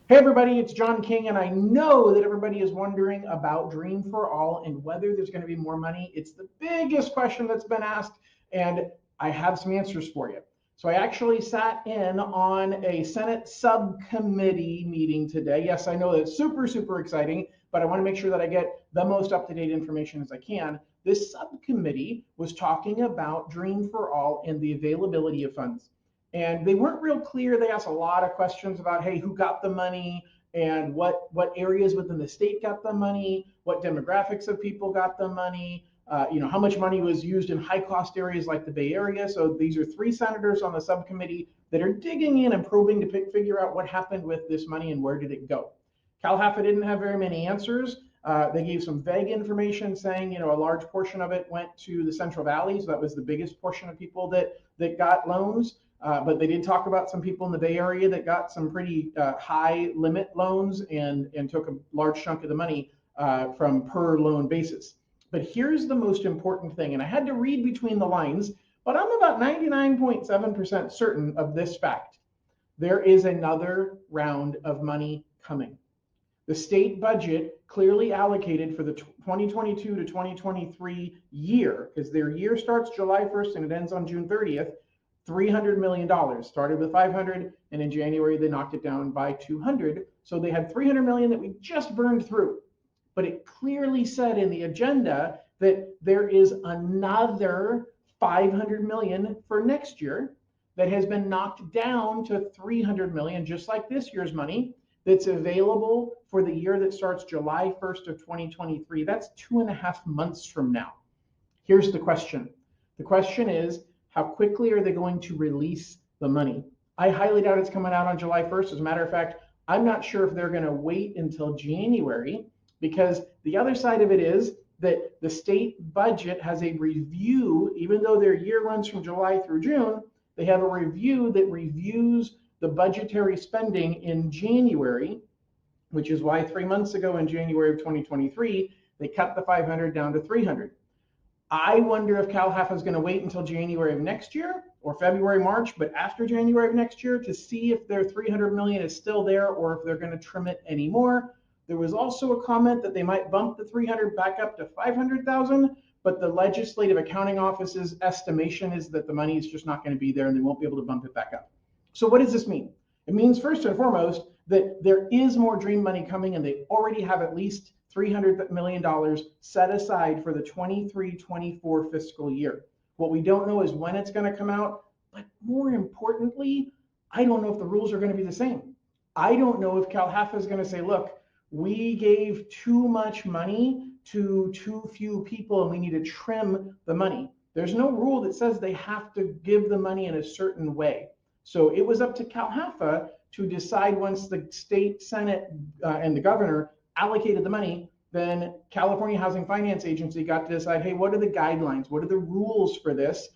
Hey everybody, it's John King, and I know that everybody is wondering about Dream for All and whether there's going to be more money. It's the biggest question that's been asked, and I have some answers for you. So I actually sat in on a Senate subcommittee meeting today. Yes, I know that's super exciting, but I want to make sure that I get the most up-to-date information as I can. This subcommittee was talking about Dream for All and the availability of funds. And they weren't real clear. They asked a lot of questions about, hey, who got the money and what areas within the state got the money, what demographics of people got the money, how much money was used in high cost areas like the Bay Area. So these are three senators on the subcommittee that are digging in and probing to figure out what happened with this money and where did it go. Cal Haffa didn't have very many answers. They gave some vague information saying, a large portion of it went to the Central Valley. So that was the biggest portion of people that got loans. But they did talk about some people in the Bay Area that got some pretty high limit loans and took a large chunk of the money from per loan basis. But here's the most important thing, and I had to read between the lines, but I'm about 99.7% certain of this fact. There is another round of money coming. The state budget clearly allocated for the 2022 to 2023 year, because their year starts July 1st and it ends on June 30th, $300 million. Started with 500, and in January they knocked it down by 200. So they had 300 million that we just burned through. But it clearly said in the agenda that there is another 500 million for next year that has been knocked down to 300 million, just like this year's money, that's available for the year that starts July 1st of 2023. That's 2.5 months from now. Here's the question. The question is, how quickly are they going to release the money? I highly doubt it's coming out on July 1st. As a matter of fact, I'm not sure if they're going to wait until January, because the other side of it is that the state budget has a review. Even though their year runs from July through June, they have a review that reviews the budgetary spending in January, which is why 3 months ago in January of 2023, they cut the 500 down to 300. I wonder if Cal Haffa is going to wait until January of next year or February, March, but after January of next year to see if their 300 million is still there or if they're going to trim it anymore. There was also a comment that they might bump the 300 back up to 500,000, but the Legislative Accounting Office's estimation is that the money is just not going to be there and they won't be able to bump it back up. So what does this mean? It means first and foremost that there is more dream money coming, and they already have at least $300 million set aside for the 23-24 fiscal year. What we don't know is when it's going to come out, but more importantly, I don't know if the rules are going to be the same. I don't know if Cal Haffa is going to say, look, we gave too much money to too few people and we need to trim the money. There's no rule that says they have to give the money in a certain way. So it was up to Cal Haffa to decide once the state Senate and the governor allocated the money, then California Housing Finance Agency got to decide, hey, what are the guidelines? What are the rules for this?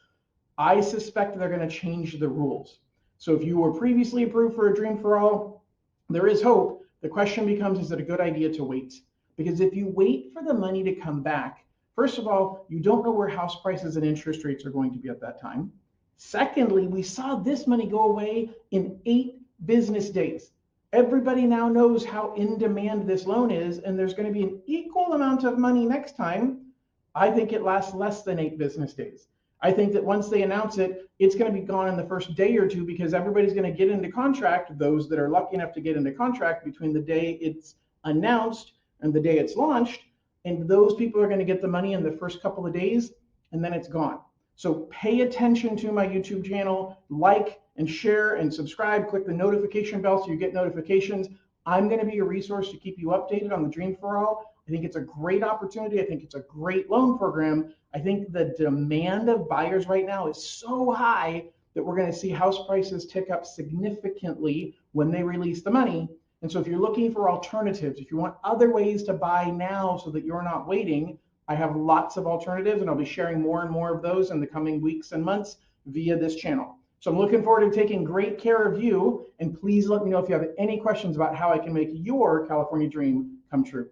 I suspect they're going to change the rules. So if you were previously approved for a Dream for All, there is hope. The question becomes, is it a good idea to wait? Because if you wait for the money to come back, first of all, you don't know where house prices and interest rates are going to be at that time. Secondly, we saw this money go away in 8 business days. Everybody now knows how in demand this loan is, and there's going to be an equal amount of money next time. I think it lasts less than 8 business days. I think that once they announce it, it's going to be gone in the first day or two, because everybody's going to get into contract, those that are lucky enough to get into contract between the day it's announced and the day it's launched, and those people are going to get the money in the first couple of days, and then it's gone. So pay attention to my YouTube channel, like and share and subscribe, click the notification bell so you get notifications. I'm going to be a resource to keep you updated on the Dream for All. I think it's a great opportunity. I think it's a great loan program. I think the demand of buyers right now is so high that we're going to see house prices tick up significantly when they release the money. And so if you're looking for alternatives, if you want other ways to buy now so that you're not waiting, I have lots of alternatives, and I'll be sharing more and more of those in the coming weeks and months via this channel. So I'm looking forward to taking great care of you, and please let me know if you have any questions about how I can make your California dream come true.